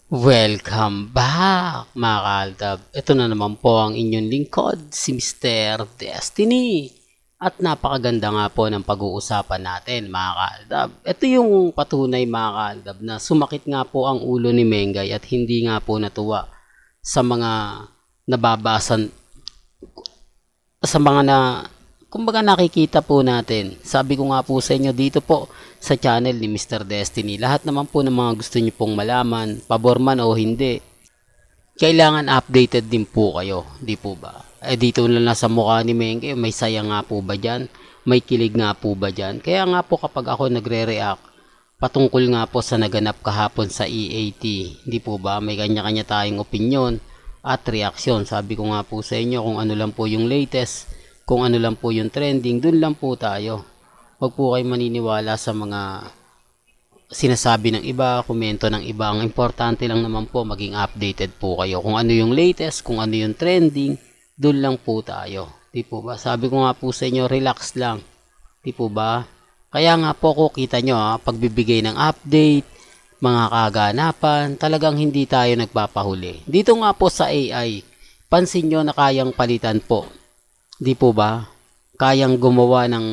Welcome back mga kaaldab. Ito na naman po ang inyong lingkod, si Mr. Destiny. At napakaganda nga po ng pag-uusapan natin mga kaaldab. Ito yung patunay mga kaaldab na sumakit nga po ang ulo ni Mengay at hindi nga po natuwa sa mga nababasan, sa mga na kumbaga nakikita po natin. Sabi ko nga po sa inyo dito po sa channel ni Mr. Destiny, lahat naman po ng mga gusto niyo pong malaman, pabor man o hindi, kailangan updated din po kayo, di po ba? Dito na lang sa mukha ni Mengke, may saya nga po ba dyan? May kilig nga po ba dyan? Kaya nga po kapag ako nagre-react patungkol nga po sa naganap kahapon sa EAT, di po ba? May kanya-kanya tayong opinyon at reaksyon. Sabi ko nga po sa inyo, kung ano lang po yung latest, kung ano lang po yung trending, dun lang po tayo. Huwag po kayo maniniwala sa mga sinasabi ng iba, komento ng iba. Ang importante lang naman po maging updated po kayo. Kung ano yung latest, kung ano yung trending, dun lang po tayo. Di po ba? Sabi ko nga po sa inyo, relax lang. Di po ba? Kaya nga po ko kita nyo pagbibigay ng update, mga kaganapan, talagang hindi tayo nagpapahuli. Dito nga po sa AI, pansin nyo na kayang palitan po. Di po ba? Kayang gumawa ng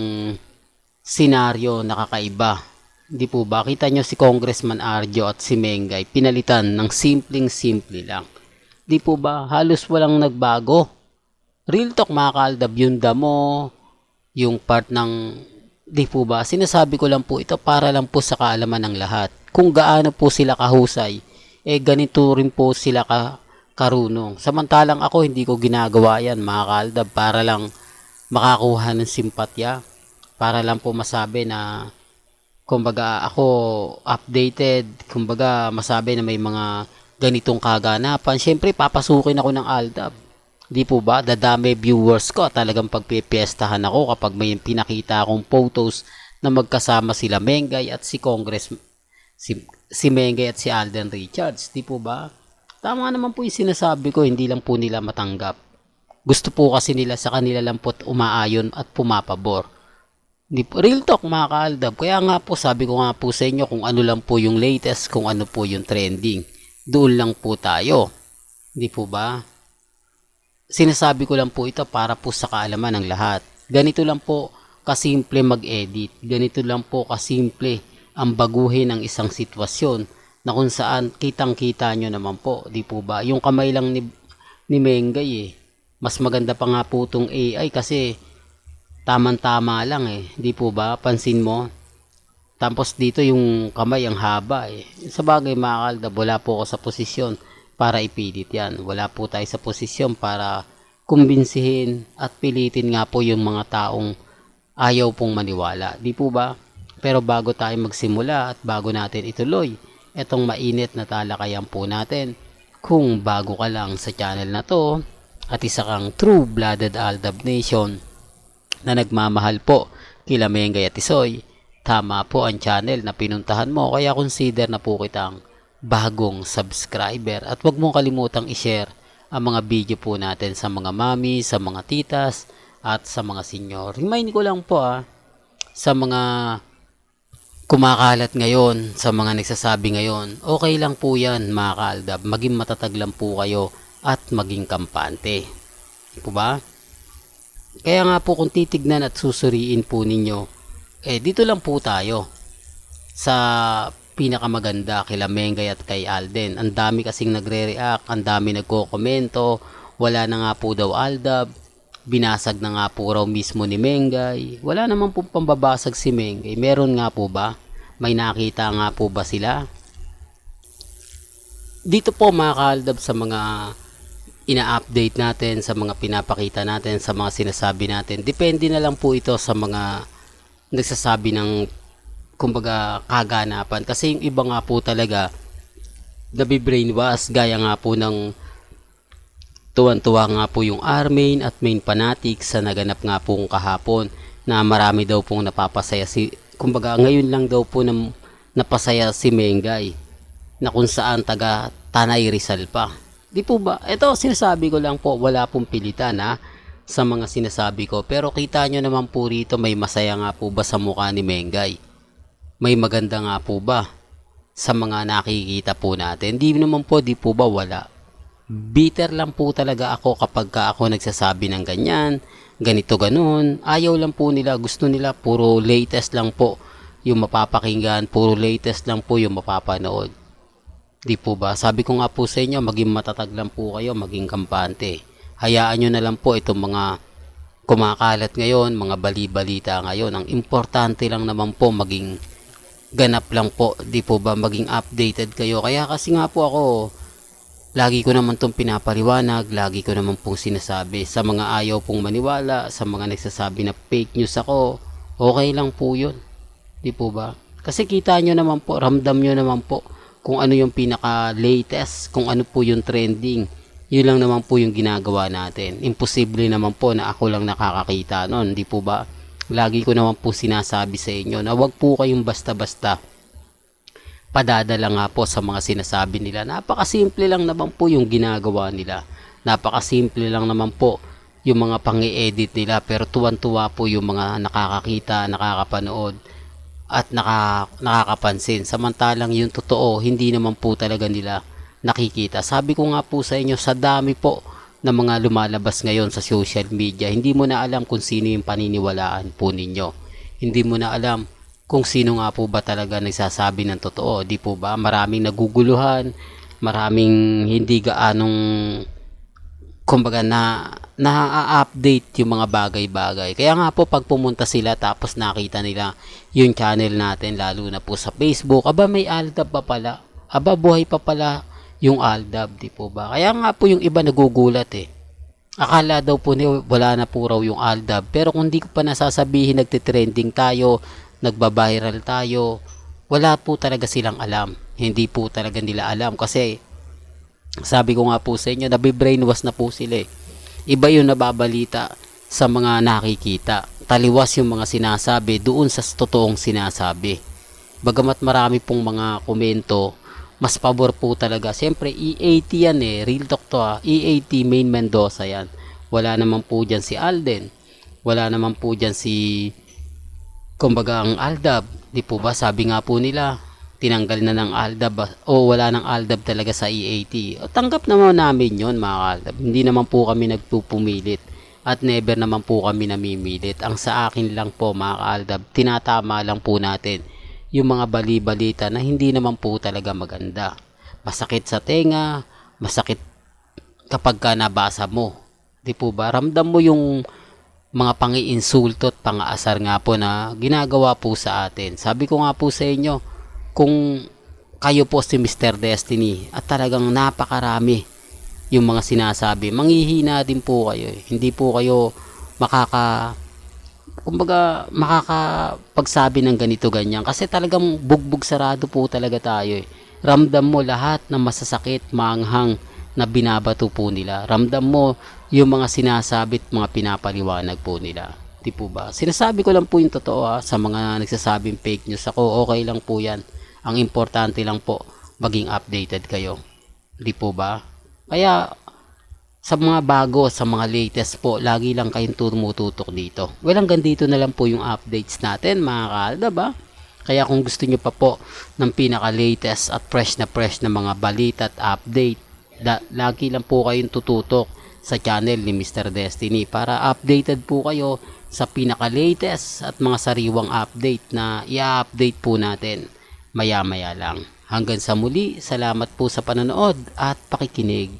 senaryo na kakaiba. Di po ba? Kita nyo si Congressman Arjo at si Mengay, pinalitan ng simpleng-simple lang. Di po ba? Halos walang nagbago. Real talk mga kaaldab, yung damo, yung part ng, di po ba? Sinasabi ko lang po ito para lang po sa kaalaman ng lahat. Kung gaano po sila kahusay, ganito rin po sila karunong. Samantalang ako hindi ko ginagawa yan mga kaaldab para lang makakuha ng simpatya, para lang po masabi na kumbaga ako updated, kumbaga masabi na may mga ganitong kaganapan. Siyempre papasukin ako ng Aldab, di po ba? Dadami viewers ko, talagang pagpipiestahan ako kapag may pinakita akong photos na magkasama sila Mengay at si si Mengay at si Alden Richards, di po ba? Tama naman po yung sinasabi ko, hindi lang po nila matanggap. Gusto po kasi nila sa kanila lang po umaayon at pumapabor. Real talk mga kaaldab. Kaya nga po sabi ko nga po sa inyo kung ano lang po yung latest, kung ano po yung trending. Doon lang po tayo. Hindi po ba? Sinasabi ko lang po ito para po sa kaalaman ng lahat. Ganito lang po kasimple mag-edit. Ganito lang po kasimple ang baguhin ng isang sitwasyon na kung saan kitang-kita nyo naman po, di po ba? Yung kamay lang ni Mengay mas maganda pa nga po itong AI kasi tamang-tama lang di po ba? Pansin mo? Tapos dito yung kamay ang haba Sa bagay mga kaaldab, wala po ako sa posisyon para ipilit yan. Wala po tayo sa posisyon para kumbinsihin at pilitin nga po yung mga taong ayaw pong maniwala. Di po ba? Pero bago tayo magsimula at bago natin ituloy etong mainit na talakayan po natin, kung bago ka lang sa channel na to at isa kang true-blooded Aldab Nation na nagmamahal po kila Mengay at Isoy, tama po ang channel na pinuntahan mo, kaya consider na po kitang bagong subscriber at huwag mong kalimutang i-share ang mga video po natin sa mga mami, sa mga titas at sa mga senior. Remind ko lang po sa mga kumakalat ngayon, sa mga nagsasabi ngayon, okay lang po yan mga kaaldab, maging matatag lang po kayo at maging kampante. Po ba? Kaya nga po kung titignan at susuriin po ninyo, dito lang po tayo sa pinakamaganda kila Mengay at kay Alden. Ang dami kasing nagre-react, ang dami nagko-komento, wala na nga po daw Aldab, binasag na nga po raw mismo ni Mengay. Wala naman po pambabasag si Mengay. Meron nga po ba? May nakita nga po ba sila? Dito po mga kaaldab sa mga ina-update natin, sa mga pinapakita natin, sa mga sinasabi natin. Depende na lang po ito sa mga nagsasabi ng kumbaga kaganapan. Kasi yung iba nga po talaga nabibrainwash, gaya nga po ng tuwan-tuwa nga po yung Armain at main fanatics sa naganap nga pong kahapon na marami daw pong napapasaya kumbaga ngayon lang daw po napasaya si Mengay na kung saan taga Tanay Rizal pa. Di po ba? Ito sinasabi ko lang po, wala pong pilitan sa mga sinasabi ko. Pero kita nyo naman po rito, may masaya nga po ba sa mukha ni Mengay? May maganda nga po ba? sa mga nakikita po natin. Di naman po, di po ba wala. Bitter lang po talaga ako kapag ako nagsasabi ng ganyan, ganito ganun. Ayaw lang po nila, gusto nila puro latest lang po yung mapapakinggan, puro latest lang po yung mapapanood. Di po ba? Sabi ko nga po sa inyo, maging matatag lang po kayo, maging kampante. Hayaan nyo na lang po itong mga kumakalat ngayon, mga bali-balita ngayon. Ang importante lang naman po maging ganap lang po, di po ba, maging updated kayo. Kaya kasi nga po ako, lagi ko naman itong pinapaliwanag, lagi ko naman pong sinasabi sa mga ayaw pong maniwala, sa mga nagsasabi na fake news ako, okay lang po yun, di po ba? Kasi kita nyo naman po, ramdam nyo naman po kung ano yung pinaka latest, kung ano po yung trending. Yun lang naman po yung ginagawa natin. Imposible naman po na ako lang nakakakita nun, di po ba? Lagi ko naman po sinasabi sa inyo na wag po kayong basta-basta padadala nga po sa mga sinasabi nila. Napakasimple lang naman po yung ginagawa nila. Napakasimple lang naman po yung mga pang-i-edit nila, pero tuwan-tuwa po yung mga nakakakita, nakakapanood at nakakapansin. Samantalang yung totoo, hindi naman po talaga nila nakikita. Sabi ko nga po sa inyo, sa dami po na mga lumalabas ngayon sa social media, hindi mo na alam kung sino yung paniniwalaan po ninyo. Hindi mo na alam kung sino nga po ba talaga nagsasabi ng totoo. Di po ba? Maraming naguguluhan, maraming hindi gaanong kumbaga na-update yung mga bagay-bagay. Kaya nga po pag pumunta sila tapos nakita nila yung channel natin, lalo na po sa Facebook, aba may Aldab pa pala, aba buhay pa pala yung Aldab, di po ba? Kaya nga po yung iba nagugulat eh. Akala daw po niya wala na po raw yung Aldab, pero kung di ko pa nasasabihin nagtitrending tayo, nagbabiral tayo, wala po talaga silang alam. Hindi po talaga nila alam kasi sabi ko nga po sa inyo, nabibrainwash na po sila eh. Iba yung nababalita sa mga nakikita. Taliwas yung mga sinasabi doon sa totoong sinasabi. Bagamat marami pong mga komento, mas pabor po talaga. Siyempre, E80 yan eh. Real talk to ha. E80 Main Mendoza yan. Wala naman po dyan si Alden. Wala naman po dyan si kumbaga ang Aldab. Di po ba? Sabi nga po nila, tinanggal na ng Aldab o wala ng Aldab talaga sa E80. O, tanggap naman namin yon mga Aldab. Hindi naman po kami nagpupumilit at never naman po kami namimilit. Ang sa akin lang po mga Aldab, tinatama lang po natin yung mga bali-balita na hindi naman po talaga maganda. Masakit sa tenga, masakit kapag ka nabasa mo. Di po ba? Ramdam mo yung mga pangi-insulto at pang-aasar nga po na ginagawa po sa atin. Sabi ko nga po sa inyo, kung kayo po si Mr. Destiny at talagang napakarami yung mga sinasabi, manghihina din po kayo eh. Hindi po kayo makakapagsabi ng ganito ganyan kasi talagang bugbog sarado po talaga tayo eh. Ramdam mo lahat ng masasakit, maanghang na binabato po nila. Ramdam mo yung mga sinasabit, mga pinapaliwanag po nila. Di po ba? Sinasabi ko lang po yung totoo ha, sa mga nagsasabing fake news. Ako, okay lang po yan. Ang importante lang po, maging updated kayo. Di po ba? Kaya, sa mga bago, sa mga latest po, lagi lang kayong tumututok dito. Well, hanggang dito na lang po yung updates natin, mga Aldab ha. Kaya kung gusto nyo pa po ng pinaka-latest at fresh na mga balita at update, lagi lang po kayong tututok sa channel ni Mr. Destiny para updated po kayo sa pinaka-latest at mga sariwang update na i-update po natin maya-maya lang. Hanggang sa muli, salamat po sa panonood at pakikinig.